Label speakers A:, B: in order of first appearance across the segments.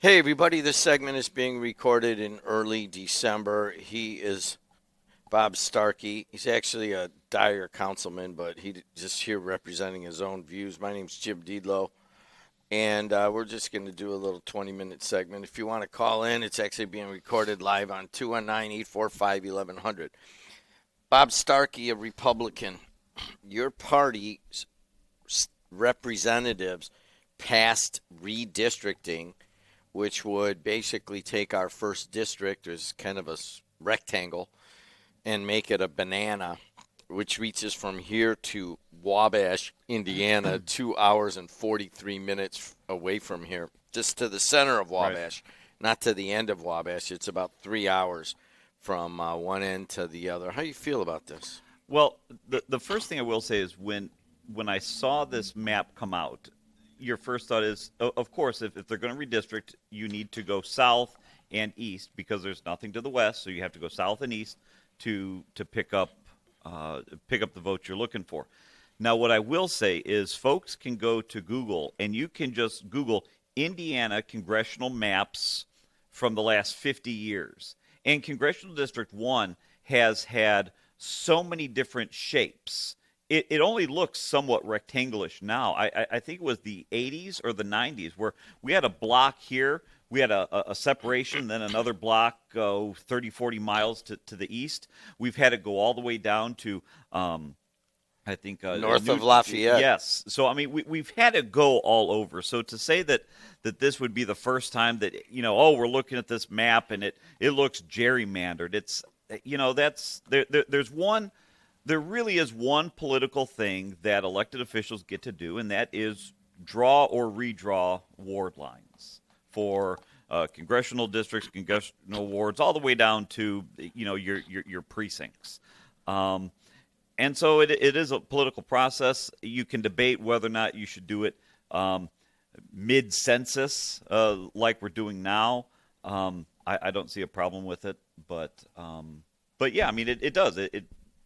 A: Hey, everybody, this segment is being recorded in early December. He is Bob Starkey. He's actually a Dyer councilman, but just here representing his own views. My name's Jim Deedlow, and we're just going to do a little 20-minute segment. If you want to call in, it's actually being recorded live on 219-845-1100. Bob Starkey, a Republican, your party's representatives passed redistricting, which would basically take our first district as kind of a rectangle and make it a banana, which reaches from here to Wabash, Indiana, 2 hours and 43 minutes away from here, just to the center of Wabash, right. Not to the end of Wabash. It's about 3 hours from one end to the other. How do you feel about this?
B: Well, the first thing I will say is when I saw this map come out, your first thought is, of course, if they're going to redistrict, you need to go south and east because there's nothing to the west, so you have to go south and east to pick up the votes you're looking for. Now, what I will say is folks can go to Google, and you can just Google Indiana congressional maps from the last 50 years. And Congressional District 1 has had so many different shapes. It only looks somewhat rectangleish now. I think it was the 80s or the 90s where we had a block here. We had a separation, then another block 30, 40 miles to the east. We've had it go all the way down to, I think...
A: north of Lafayette.
B: Yes. So, I mean, we've had it go all over. So to say that this would be the first time that, we're looking at this map and it looks gerrymandered. It's, there's one... There really is one political thing that elected officials get to do, and that is draw or redraw ward lines for congressional districts, congressional wards, all the way down to your precincts. And so it is a political process. You can debate whether or not you should do it mid-census like we're doing now. I don't see a problem with it, but yeah, I mean it does.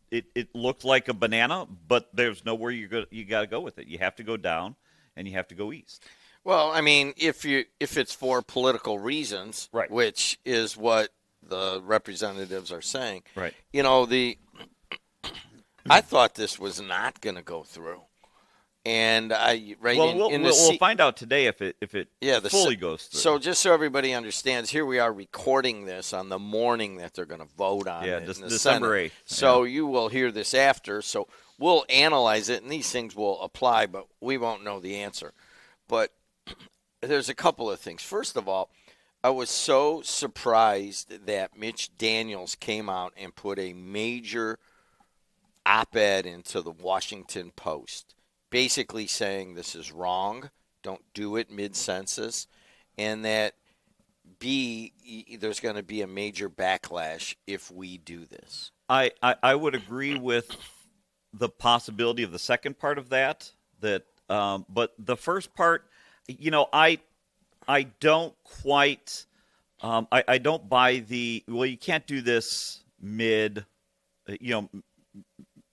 B: It looks like a banana, but there's nowhere you got to go with it. You have to go down, and you have to go east.
A: Well, I mean, if it's for political reasons,
B: right,
A: which is what the representatives are saying,
B: right?
A: I thought this was not going to go through, and
B: we'll find out today if it fully goes through.
A: So just so everybody understands, here we are recording this on the morning that they're going to vote on it in the
B: December
A: Senate.
B: 8th.
A: So you will hear this after. So we'll analyze it, and these things will apply, but we won't know the answer. But there's a couple of things. First of all, I was so surprised that Mitch Daniels came out and put a major op-ed into the Washington Post, basically saying this is wrong, don't do it mid-census, and that there's going to be a major backlash if we do this.
B: I would agree with the possibility of the second part of that but the first part, I don't quite I don't buy you can't do this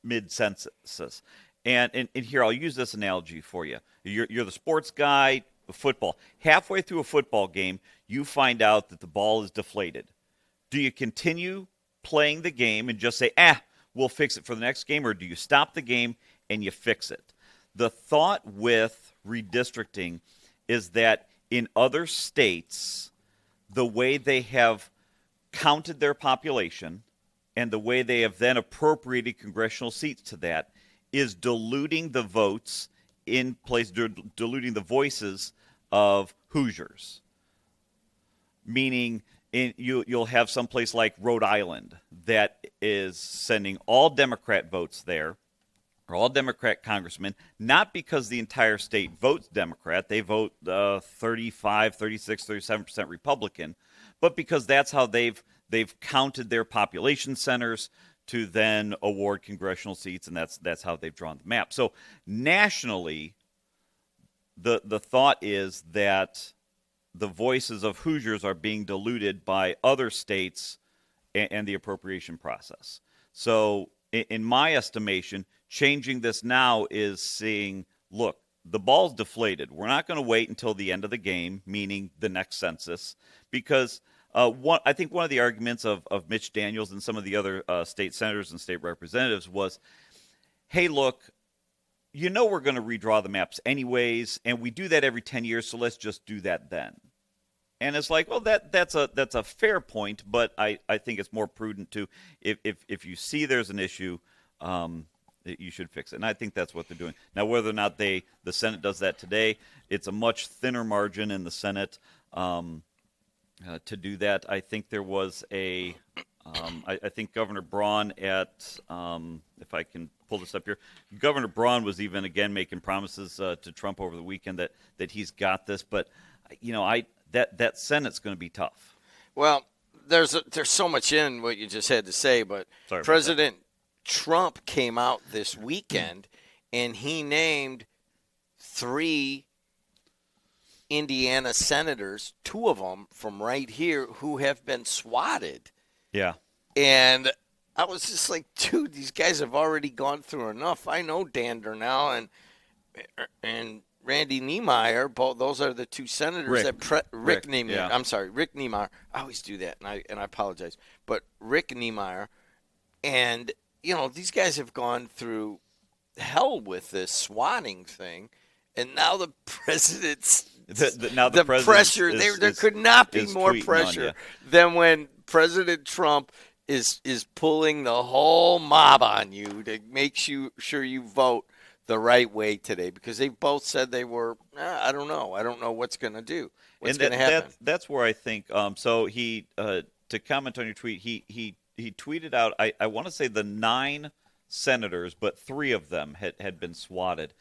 B: mid-census. And here, I'll use this analogy for you. You're the sports guy, football. Halfway through a football game, you find out that the ball is deflated. Do you continue playing the game and just say, we'll fix it for the next game, or do you stop the game and you fix it? The thought with redistricting is that in other states, the way they have counted their population and the way they have then appropriated congressional seats to that is diluting the votes in place, diluting the voices of Hoosiers. Meaning, you'll have some place like Rhode Island that is sending all Democrat votes there, or all Democrat congressmen, not because the entire state votes Democrat, they vote 35, 36, 37% Republican, but because that's how they've counted their population centers to then award congressional seats, and that's how they've drawn the map. So nationally, the thought is that the voices of Hoosiers are being diluted by other states and the appropriation process. So in my estimation, changing this now is saying, look, the ball's deflated. We're not going to wait until the end of the game, meaning the next census, because I think one of the arguments of Mitch Daniels and some of the other state senators and state representatives was, hey, look, we're going to redraw the maps anyways, and we do that every 10 years, so let's just do that then. And it's like, well, that's a fair point, but I think it's more prudent to, if you see there's an issue, you should fix it. And I think that's what they're doing. Now, whether or not the Senate does that today, it's a much thinner margin in the Senate to do that. I think there was I think Governor Braun if I can pull this up here, Governor Braun was even again making promises to Trump over the weekend that he's got this. But that Senate's going to be tough.
A: Well, there's so much in what you just had to say, but President Trump came out this weekend and he named 3 Indiana senators, 2 of them from right here, who have been swatted.
B: Yeah.
A: And I was just like, dude, these guys have already gone through enough. I know Dan Durnell and Randy Niemeyer, both those are the 2 senators Rick Niemeyer. Yeah. I'm sorry, Rick Niemeyer. I always do that, and I apologize. But Rick Niemeyer, and these guys have gone through hell with this swatting thing, and now the president's the pressure. There could not be more pressure than when President Trump is pulling the whole mob on you to make sure you vote the right way today, because they both said they were, I don't know what's going to do. What's going to happen?
B: That's where I think, so he, to comment on your tweet, he tweeted out, I want to say the 9 senators, but 3 of them had been swatted.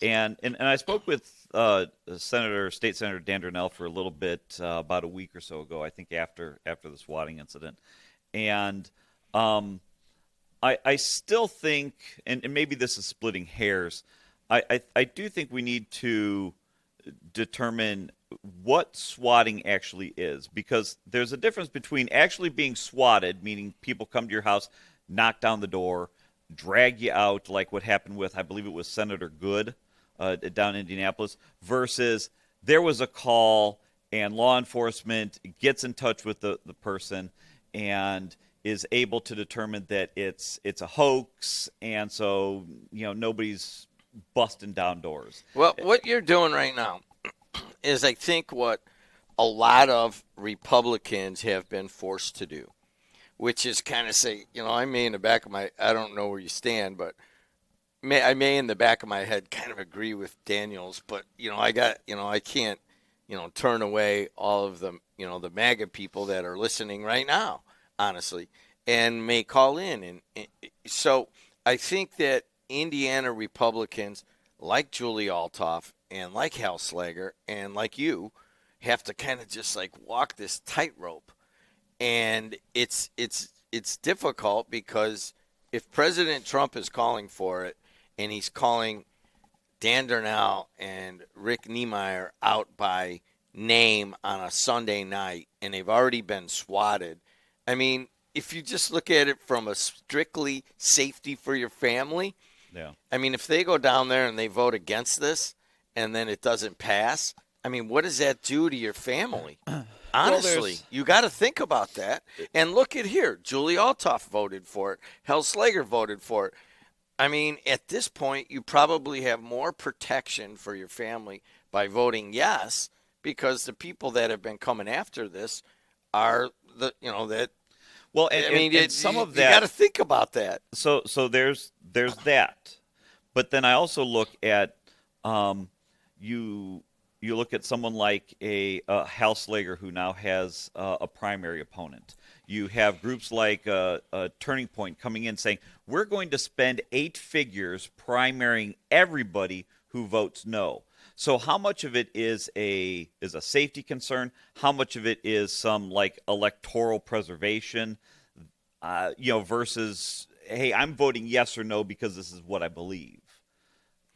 B: And I spoke with State Senator Dan Durnell for a little bit about a week or so ago, I think after the swatting incident. And I still think, and maybe this is splitting hairs, I do think we need to determine what swatting actually is, because there's a difference between actually being swatted, meaning people come to your house, knock down the door, drag you out, like what happened with, I believe it was Senator Good down in Indianapolis, versus there was a call and law enforcement gets in touch with the person and is able to determine that it's a hoax, and so nobody's busting down doors.
A: Well, what you're doing right now is, I think, what a lot of Republicans have been forced to do, which is kind of say, I may in the back of I don't know where you stand, but I may in the back of my head kind of agree with Daniels, but I can't turn away all of the the MAGA people that are listening right now, honestly, and may call in. And so I think that Indiana Republicans like Julie Altoff and like Hal Slager and like you have to kind of just like walk this tightrope. And it's difficult, because if President Trump is calling for it and he's calling Dan Durnell and Rick Niemeyer out by name on a Sunday night and they've already been swatted, I mean, if you just look at it from a strictly safety for your family, I mean, if they go down there and they vote against this and then it doesn't pass, I mean, what does that do to your family? Honestly, you got to think about that. And look at here. Julie Altoff voted for it. Hal Slager voted for it. I mean, at this point, you probably have more protection for your family by voting yes, because the people that have been coming after this are that.
B: Well, and some of that,
A: you got to think about that.
B: So there's that, but then I also look at you look at someone like a Hal Slager, who now has a primary opponent. You have groups like Turning Point coming in saying, we're going to spend 8 figures primarying everybody who votes no. So how much of it is a safety concern? How much of it is some like electoral preservation, versus, hey, I'm voting yes or no because this is what I believe.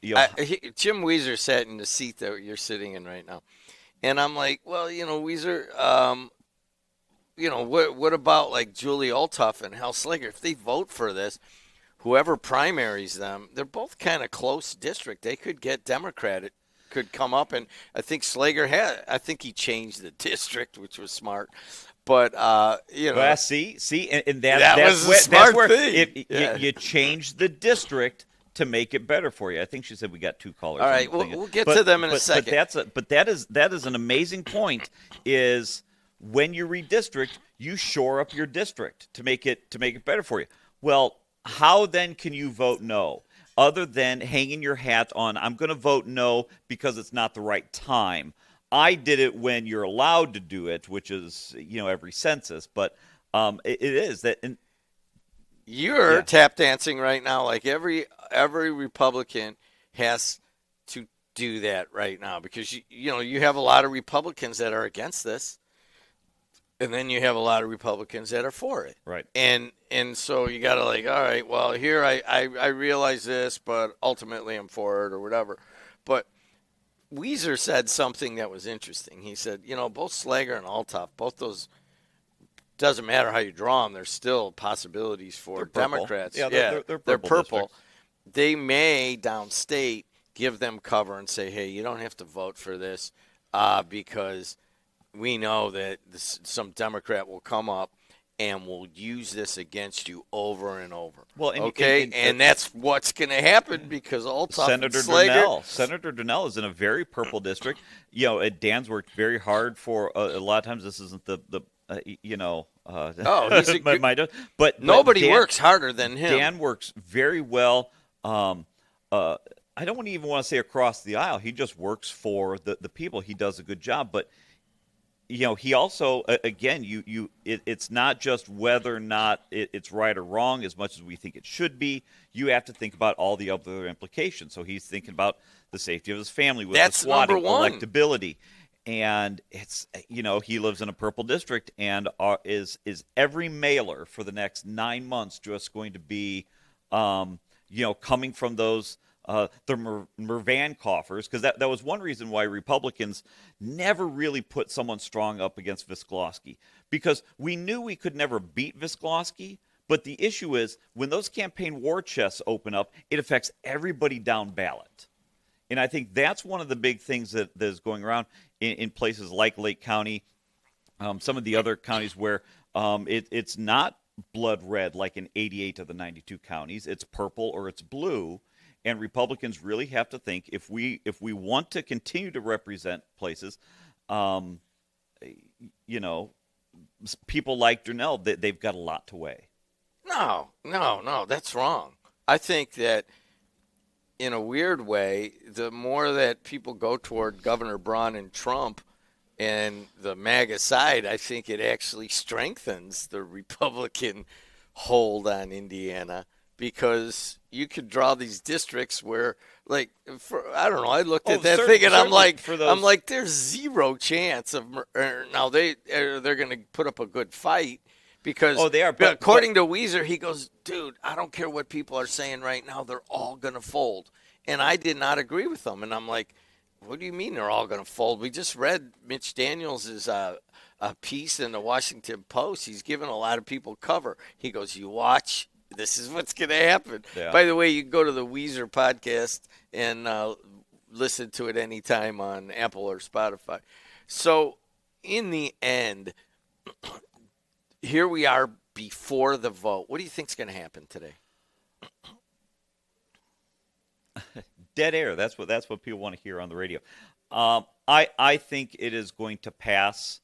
A: Jim Weezer sat in the seat that you're sitting in right now, and I'm like, well, Weezer, what about like Julie Altoff and Hal Slager? If they vote for this, whoever primaries them, they're both kind of close district. They could get Democratic, could come up, and I think Slager I think he changed the district, which was smart. But
B: Well, see, and
A: that
B: that's
A: was a smart
B: where
A: thing.
B: you change the district to make it better for you. I think she said we got 2 callers.
A: All right, we'll get to them in a second.
B: But that is an amazing point. Is when you redistrict, you shore up your district to make it better for you. Well, how then can you vote no? Other than hanging your hat on, I'm going to vote no because it's not the right time. I did it when you're allowed to do it, which is every census. But it is that. And,
A: you're tap dancing right now, like every Republican has to do that right now, because you have a lot of Republicans that are against this, and then you have a lot of Republicans that are for it.
B: Right.
A: And so you got to all right, well, here I realize this, but ultimately I'm for it or whatever. But Weezer said something that was interesting. He said, both Slager and Althoff, both those, doesn't matter how you draw them, there's still possibilities for Democrats.
B: Yeah,
A: they're purple.
B: Districts.
A: They may downstate give them cover and say, hey, you don't have to vote for this because we know that some Democrat will come up and will use this against you over and over.
B: Well,
A: and that's what's going to happen because Althoff
B: Senator
A: and Slager.
B: Senator Donnell is in a very purple district. Dan's worked very hard for a lot of times. This isn't the he's a good, but
A: nobody works harder than him.
B: Dan works very well. I don't even want to say across the aisle. He just works for the people. He does a good job. But he also again, it's not just whether or not it's right or wrong as much as we think it should be. You have to think about all the other implications. So he's thinking about the safety of his family with
A: That's
B: the squatting,
A: number one.
B: electability. And it's he lives in a purple district, and is every mailer for the next 9 months just going to be coming from those the Mervan coffers? Because that was one reason why Republicans never really put someone strong up against Visklosky, because we knew we could never beat Visklosky. But the issue is when those campaign war chests open up, it affects everybody down ballot. And I think that's one of the big things that is going around in places like Lake County, some of the other counties where it's not blood red like in 88 of the 92 counties. It's purple or it's blue. And Republicans really have to think, if we want to continue to represent places, people like Durnell, they've got a lot to weigh.
A: No, that's wrong. I think that in a weird way, the more that people go toward Governor Braun and Trump and the MAGA side, I think it actually strengthens the Republican hold on Indiana, because you could draw these districts where, I don't know, I looked at that thing and I'm like, there's zero chance of now they're going to put up a good fight. Because
B: they are.
A: According to Weezer, he goes, dude, I don't care what people are saying right now. They're all going to fold. And I did not agree with them. And I'm like, what do you mean they're all going to fold? We just read Mitch Daniels' a piece in the Washington Post. He's giving a lot of people cover. He goes, you watch. This is what's going to happen. Yeah. By the way, you can go to the Weezer podcast and listen to it anytime on Apple or Spotify. So in the end, here we are before the vote. What do you think is going to happen today?
B: Dead air. That's what people want to hear on the radio. I think it is going to pass,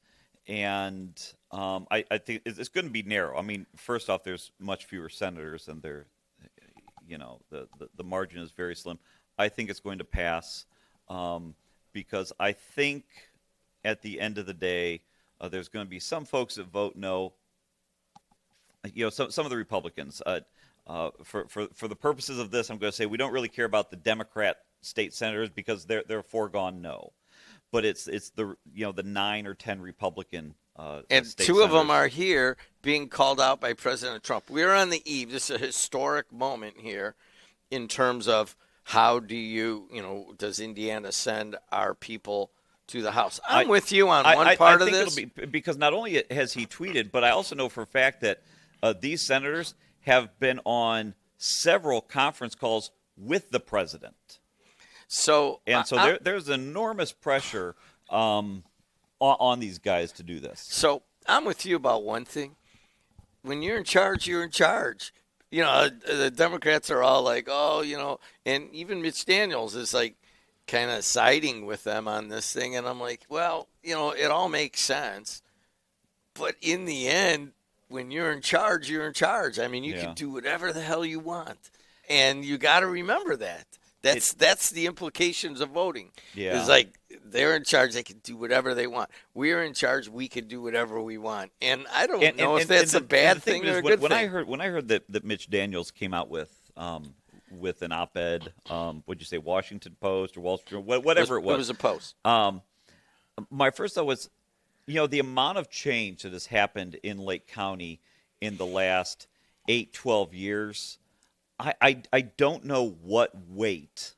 B: and I think it's going to be narrow. I mean, first off, there's much fewer senators, and the margin is very slim. I think it's going to pass because I think at the end of the day, there's going to be some folks that vote no. Some of the Republicans, for the purposes of this, I'm going to say we don't really care about the Democrat state senators because they're a foregone no. But it's the 9 or 10 Republican
A: and
B: state
A: two
B: senators.
A: of them are here being called out by President Trump. We're on the eve. This is a historic moment here in terms of how does Indiana send our people to the House? I'm with you on one part of this.
B: It'll be, because not only has he tweeted, but I also know for a fact that these senators have been on several conference calls with the president.
A: So
B: There's enormous pressure on these guys to do this.
A: So I'm with you about one thing. When you're in charge, you're in charge. The Democrats are all like, oh, and even Mitch Daniels is like kind of siding with them on this thing. And I'm like, well, it all makes sense. But in the end, when you're in charge, you're in charge. I mean, you can do whatever the hell you want. And you got to remember that. That's the implications of voting.
B: Yeah.
A: It's like they're in charge. They can do whatever they want. We're in charge. We can do whatever we want. And I don't know if that's a bad thing or a good thing.
B: When I heard that Mitch Daniels came out with an op-ed, what'd you say, Washington Post or Wall Street, whatever it was.
A: It was a Post.
B: My first thought was, the amount of change that has happened in Lake County in the last 8-12 years. I don't know what weight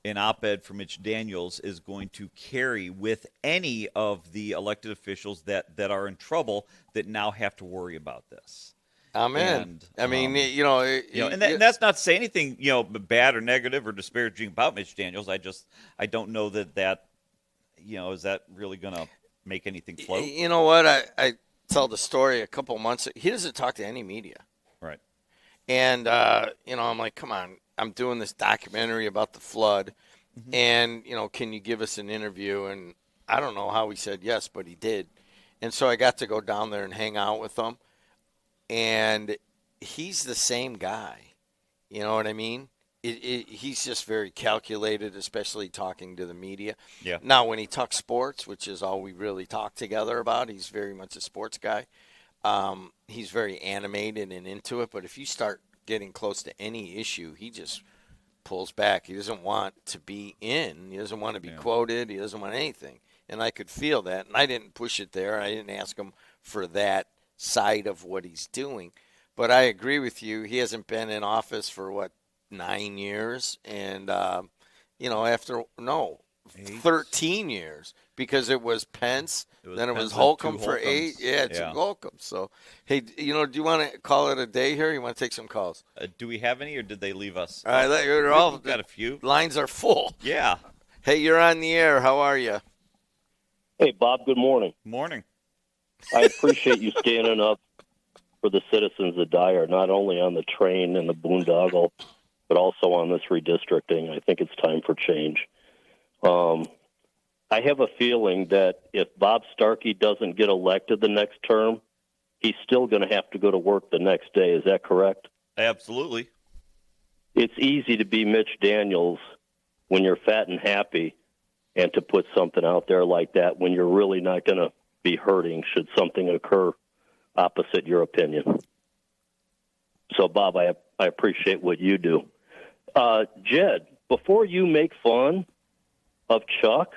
B: an op-ed from Mitch Daniels is going to carry with any of the elected officials that are in trouble that now have to worry about this.
A: Amen. I mean,
B: and that's not to say anything, bad or negative or disparaging about Mitch Daniels. I don't know that is that really going to make anything float?
A: You know what? I tell the story a couple months. He doesn't talk to any media.
B: Right.
A: And, I'm like, come on, I'm doing this documentary about the flood. Mm-hmm. And, can you give us an interview? And I don't know how he said yes, but he did. And so I got to go down there and hang out with him. And he's the same guy. You know what I mean? He's just very calculated, especially talking to the media.
B: Yeah.
A: Now, when he talks sports, which is all we really talk together about, he's very much a sports guy. He's very animated and into it, but if you start getting close to any issue, he just pulls back. He doesn't want to be in. He doesn't want to be quoted. He doesn't want anything. And I could feel that, and I didn't push it there. I didn't ask him for that side of what he's doing. But I agree with you. He hasn't been in office for, 9 years? And, 13 years. Because it was Pence, then it was Holcomb for 8. Yeah, two Holcomb. So, hey, do you want to call it a day here? Or you want to take some calls?
B: Do we have any, or did they leave us?
A: All right,
B: we've got a few.
A: Lines are full.
B: Yeah.
A: Hey, you're on the air. How are you?
C: Hey, Bob, good morning.
B: Morning.
C: I appreciate you standing up for the citizens of Dyer, not only on the train and the boondoggle, but also on this redistricting. I think it's time for change. I have a feeling that if Bob Starkey doesn't get elected the next term, he's still going to have to go to work the next day. Is that correct?
B: Absolutely.
C: It's easy to be Mitch Daniels when you're fat and happy and to put something out there like that when you're really not going to be hurting should something occur opposite your opinion. So, Bob, I appreciate what you do. Jed, before you make fun of Chuck,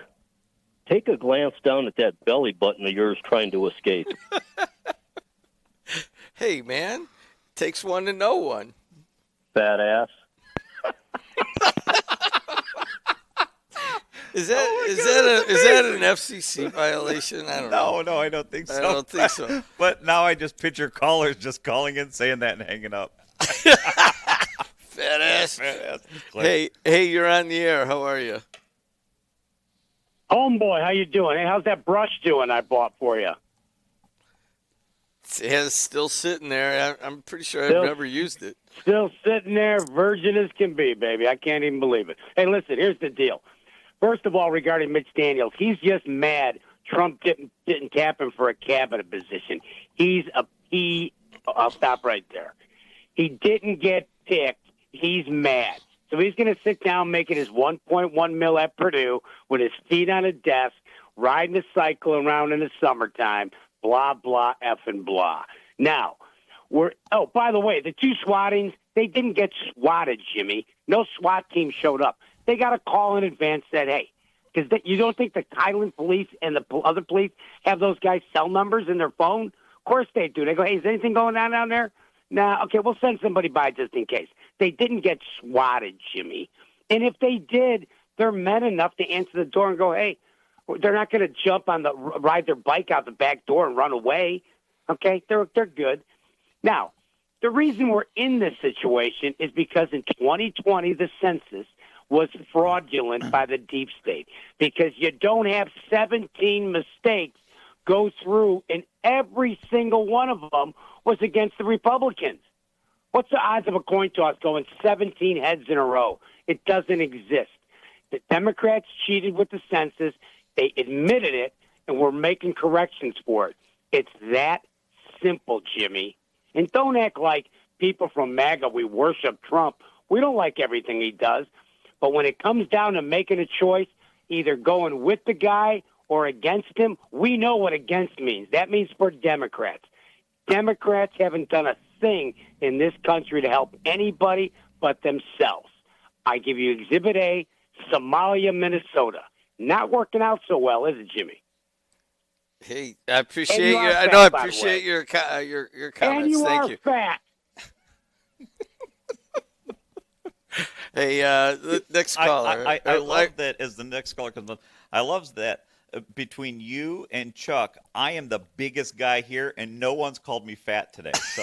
C: take a glance down at that belly button of yours trying to escape.
A: Hey, man, takes one to know one.
C: Fat ass.
A: Is that an FCC violation? I don't know.
B: No, I don't think so.
A: I don't think so.
B: But now I just picture callers just calling in, saying that, and hanging up.
A: Fat ass. Hey, you're on the air. How are you?
D: Homeboy, how you doing? Hey, how's that brush doing I bought for you?
A: It's still sitting there. I'm pretty sure I've never used it.
D: Still sitting there, virgin as can be, baby. I can't even believe it. Hey, listen, here's the deal. First of all, regarding Mitch Daniels, he's just mad Trump didn't tap him for a cabinet position. I'll stop right there. He didn't get picked. He's mad. So he's going to sit down making his $1.1 million at Purdue with his feet on a desk, riding a cycle around in the summertime, blah, blah, effing blah. Now, by the way, the two swattings, they didn't get swatted, Jimmy. No SWAT team showed up. They got a call in advance that, hey, because you don't think the Highland police and the other police have those guys' cell numbers in their phone? Of course they do. They go, hey, is anything going on down there? Nah, okay, we'll send somebody by just in case. They didn't get swatted, Jimmy. And if they did, they're men enough to answer the door and go, hey, they're not going to ride their bike out the back door and run away. Okay, they're good. Now, The reason we're in this situation is because in 2020, the census was fraudulent by the deep state because you don't have 17 mistakes go through, and every single one of them was against the Republicans. What's the odds of a coin toss going 17 heads in a row? It doesn't exist. The Democrats cheated with the census. They admitted it, and we're making corrections for it. It's that simple, Jimmy. And don't act like people from MAGA, we worship Trump. We don't like everything he does. But when it comes down to making a choice, either going with the guy or against him, we know what against means. That means for Democrats. Democrats haven't done a thing in this country to help anybody but themselves. I give you Exhibit A, Somalia, Minnesota. Not working out so well, is it, Jimmy?
A: Hey, I appreciate
D: you are
A: your. I
D: fat,
A: know. I
D: by the
A: appreciate
D: way.
A: your
D: And
A: comments.
D: you
A: Thank
D: are
A: you.
D: fat.
A: Hey, the next caller.
B: I love that as the next caller comes on. I love that between you and Chuck, I am the biggest guy here, and no one's called me fat today. So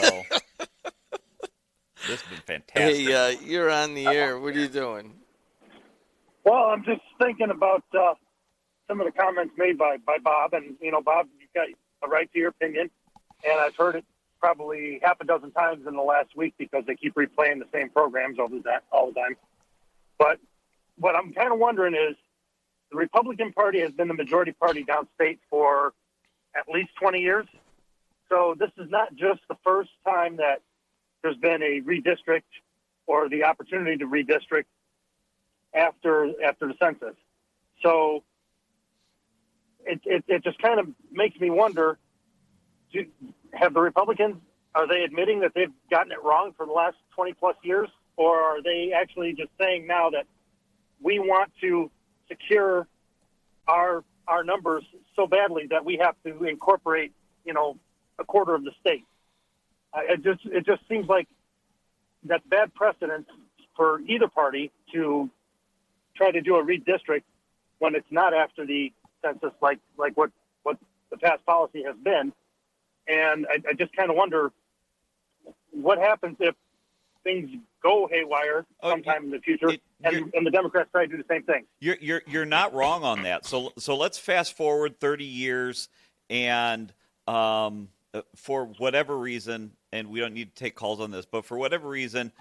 B: this has been fantastic.
A: Hey, you're on the air. What are you doing?
E: Well, I'm just thinking about some of the comments made by Bob. And, Bob, you've got a right to your opinion. And I've heard it probably half a dozen times in the last week because they keep replaying the same programs all the time. But what I'm kind of wondering is the Republican Party has been the majority party downstate for at least 20 years. So this is not just the first time that there's been a redistrict or the opportunity to redistrict after the census. So it just kind of makes me wonder, have the Republicans, are they admitting that they've gotten it wrong for the last 20 plus years? Or are they actually just saying now that we want to secure our numbers so badly that we have to incorporate, a quarter of the state? It just seems like that's bad precedent for either party to try to do a redistrict when it's not after the census, like what the past policy has been. And I just kind of wonder what happens if things go haywire sometime in the future, and the Democrats try to do the same thing.
B: You're not wrong on that. So let's fast forward 30 years, and for whatever reason, and we don't need to take calls on this, but for whatever reason,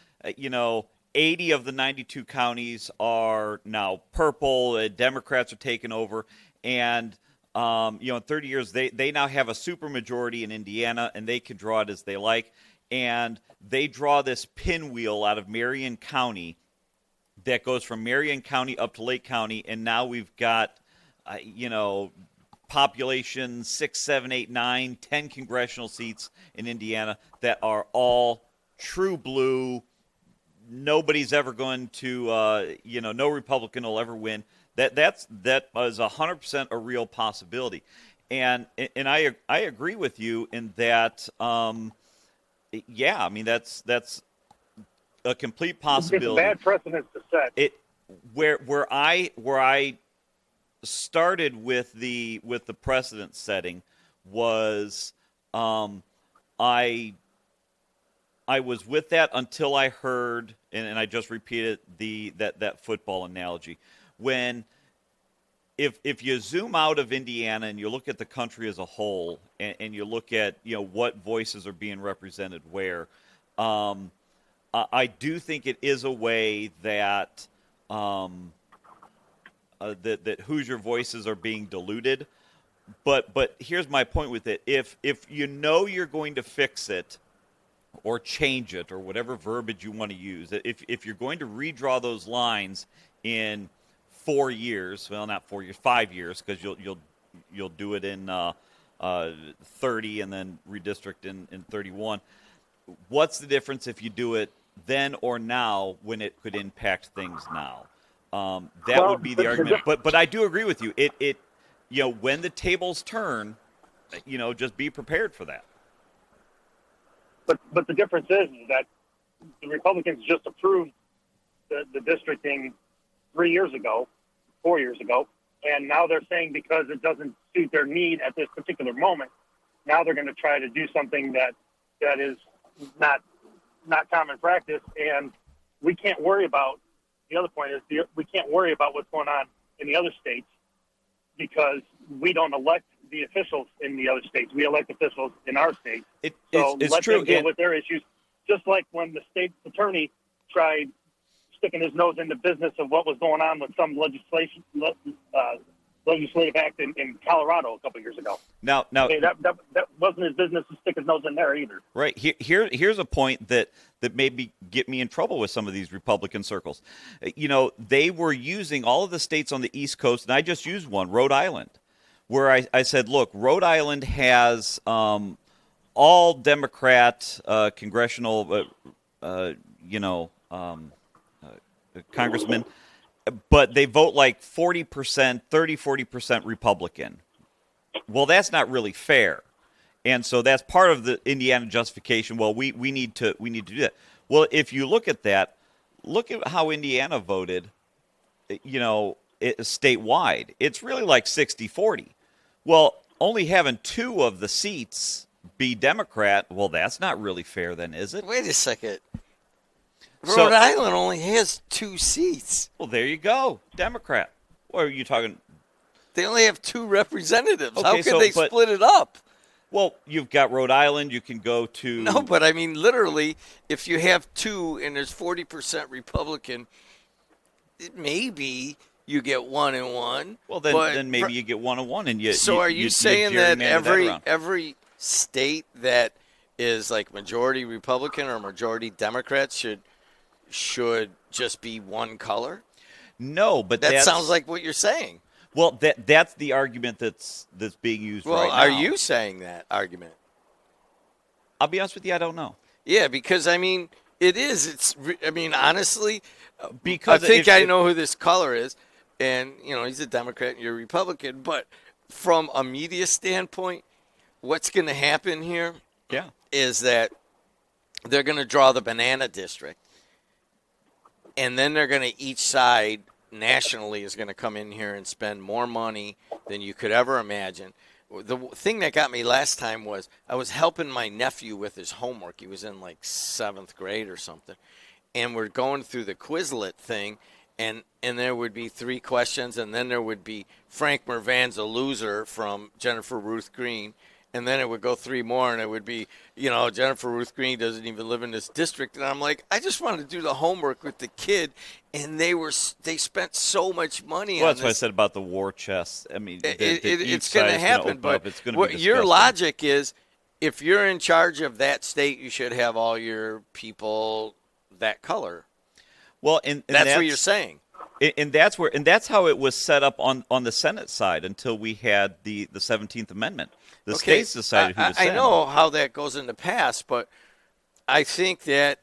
B: 80 of the 92 counties are now purple. Democrats are taking over, and in 30 years, they now have a supermajority in Indiana, and they can draw it as they like. And they draw this pinwheel out of Marion County that goes from Marion County up to Lake County, and now we've got, population 6, 7, 8, 9, 10 congressional seats in Indiana that are all true blue. Nobody's ever going to, no Republican will ever win. That was 100% a real possibility, and I agree with you in that. Yeah, I mean that's a complete possibility.
E: It's a bad precedent to set.
B: Where I started with the precedent setting was I was with that until I heard, and I just repeated that football analogy. When if you zoom out of Indiana and you look at the country as a whole, and you look at what voices are being represented where, I do think it is a way that that Hoosier voices are being diluted. But here's my point with it: if you're going to fix it or change it or whatever verbiage you want to use, if you're going to redraw those lines in 4 years, well, not 4 years, 5 years, because you'll do it in 30 and then redistrict in 31. What's the difference if you do it then or now when it could impact things now? That would be the argument. But I do agree with you. It when the tables turn, just be prepared for that.
E: But the difference is that the Republicans just approved the districting 4 years ago, and now they're saying because it doesn't suit their need at this particular moment, now they're going to try to do something that is not not common practice, and we can't worry about. The other point is we can't worry about what's going on in the other states because we don't elect the officials in the other states. We elect officials in our state.
B: It's
E: let
B: true.
E: them deal with their issues, just like when the state attorney tried sticking his nose in the business of what was going on with some legislative act in Colorado a couple years ago.
B: Now,
E: that wasn't his business to stick his nose in there either.
B: Right. Here's a point that maybe get me in trouble with some of these Republican circles. They were using all of the states on the East Coast, and I just used one, Rhode Island, where I said, look, Rhode Island has all Democrat congressional, congressmen, but they vote like 40%, 40% Republican. Well, that's not really fair. And so that's part of the Indiana justification. Well, we need to do that. Well, if you look at that, look at how Indiana voted, statewide. It's really like 60-40. Well, only having 2 of the seats be Democrat, well, that's not really fair then, is it?
A: Wait a second. Rhode Island only has 2 seats.
B: Well, there you go. Democrat. What are you talking?
A: They only have 2 representatives.
B: Okay,
A: How can they split it up?
B: Well, you've got Rhode Island. You can go to...
A: No, but I mean, literally, if you have 2 and there's 40% Republican, maybe you get 1 and 1.
B: Well, then maybe you get 1 and 1. And
A: so are you saying that every state that is like majority Republican or majority Democrat should just be one color?
B: No, but
A: that sounds like what you're saying.
B: Well, that's the argument that's being used right now.
A: Well, are you saying that argument?
B: I'll be honest with you, I don't know.
A: Yeah, because, I mean, it is. Honestly,
B: because
A: I think I know who this caller is, and, he's a Democrat and you're a Republican, but from a media standpoint, what's going to happen here is that they're going to draw the banana district, and then they're going to each side – nationally is going to come in here and spend more money than you could ever imagine. The thing that got me last time was I was helping my nephew with his homework. He was in like 7th grade or something. And we're going through the Quizlet thing, and there would be 3 questions, and then there would be Frank Mervan's a loser from Jennifer Ruth Green. And then it would go 3 more, and it would be, Jennifer Ruth Green doesn't even live in this district. And I'm like, I just wanted to do the homework with the kid, and they spent so much money on this.
B: Well, that's what I said about the war chest. I mean,
A: it's going to happen, but your logic is if you're in charge of that state, you should have all your people that color.
B: Well, and
A: that's what you're saying.
B: And that's how it was set up on the Senate side until we had the 17th Amendment. The states decided who to send.
A: I know how that goes in the past, but I think that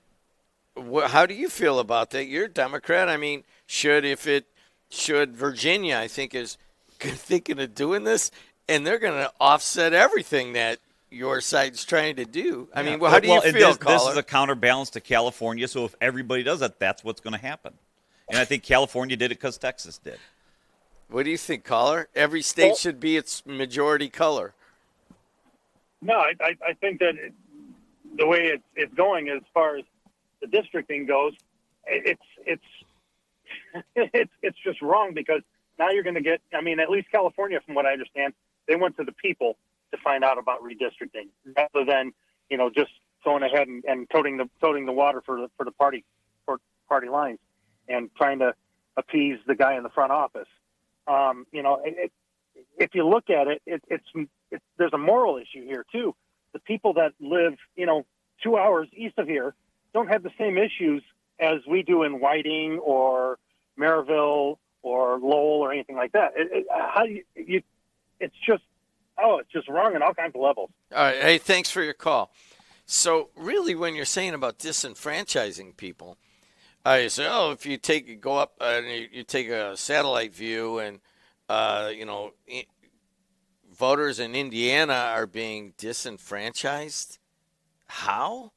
A: how do you feel about that? You're a Democrat. I mean, should Virginia, I think, is thinking of doing this, and they're going to offset everything that your side's trying to do. I mean, how do you feel, caller?
B: This is a counterbalance to California, so if everybody does that, that's what's going to happen. And I think California did it because Texas did.
A: What do you think, caller? Every state should be its majority color.
E: No, I think that the way it's going as far as the districting goes, it's just wrong because now you're going to get. I mean, at least California, from what I understand, they went to the people to find out about redistricting rather than just going ahead and toting the water for the party lines and trying to appease the guy in the front office. If you look at it, there's a moral issue here too. The people that live, 2 hours east of here don't have the same issues as we do in Whiting or Maryville or Lowell or anything like that. It's just wrong on all kinds of levels.
A: All right. Hey, thanks for your call. So really, when you're saying about disenfranchising people, you say, if you go up and you take a satellite view and, voters in Indiana are being disenfranchised. How?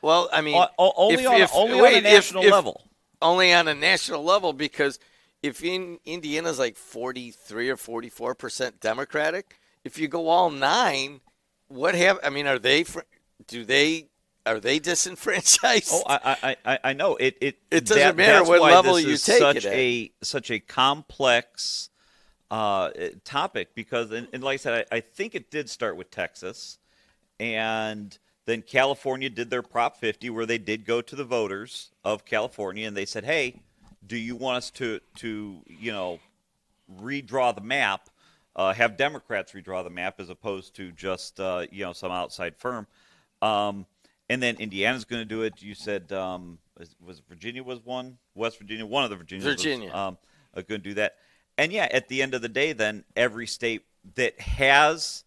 A: Well, I mean,
B: only on a national level.
A: Only on a national level, because if Indiana's like 43 or 44% Democratic, if you go all 9, what have? I mean, do they are they disenfranchised?
B: Oh, I know it.
A: It doesn't matter
B: that's
A: what
B: why
A: level
B: this
A: you
B: is
A: take
B: such
A: it at.
B: such a complex topic because, and like I said, I think it did start with Texas, and then California did their Prop 50, where they did go to the voters of California, and they said, "Hey, do you want us to redraw the map, have Democrats redraw the map as opposed to just some outside firm?" And then Indiana's going to do it. You said was Virginia was one, West Virginia, one of the Virginias
A: Virginia.
B: was going to do that. And yeah, at the end of the day, then every state that has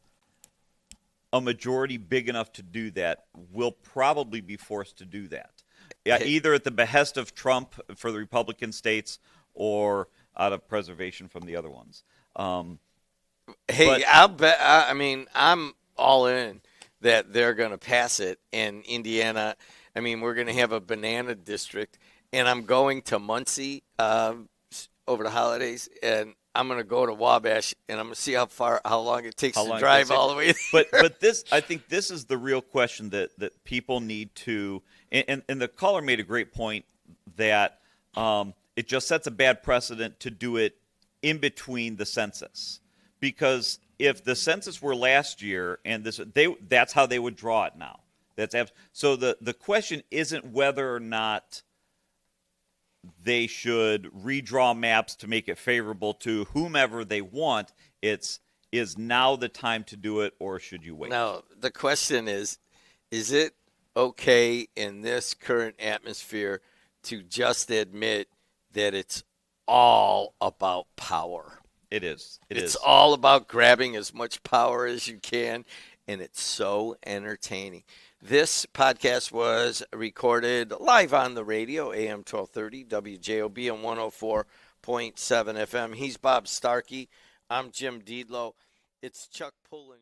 B: a majority big enough to do that will probably be forced to do that. Yeah, either at the behest of Trump for the Republican states or out of preservation from the other ones.
A: I'll bet. I mean, I'm all in that they're going to pass it. In Indiana, I mean, we're going to have a banana district, and I'm going to Muncie over the holidays, and I'm going to go to Wabash, and I'm going to see how long it takes to drive all the way there.
B: But I think this is the real question that people need to, and the caller made a great point that it just sets a bad precedent to do it in between the census. Because if the census were last year and that's how they would draw it now. So the question isn't whether or not they should redraw maps to make it favorable to whomever they want. Is now the time to do it, or should you wait?
A: Now, the question is it okay in this current atmosphere to just admit that it's all about power?
B: It is.
A: It's all about grabbing as much power as you can, and it's so entertaining. This podcast was recorded live on the radio, AM 1230, WJOB on 104.7 FM. He's Bob Starkey. I'm Jim Deedlow. It's Chuck Pullen.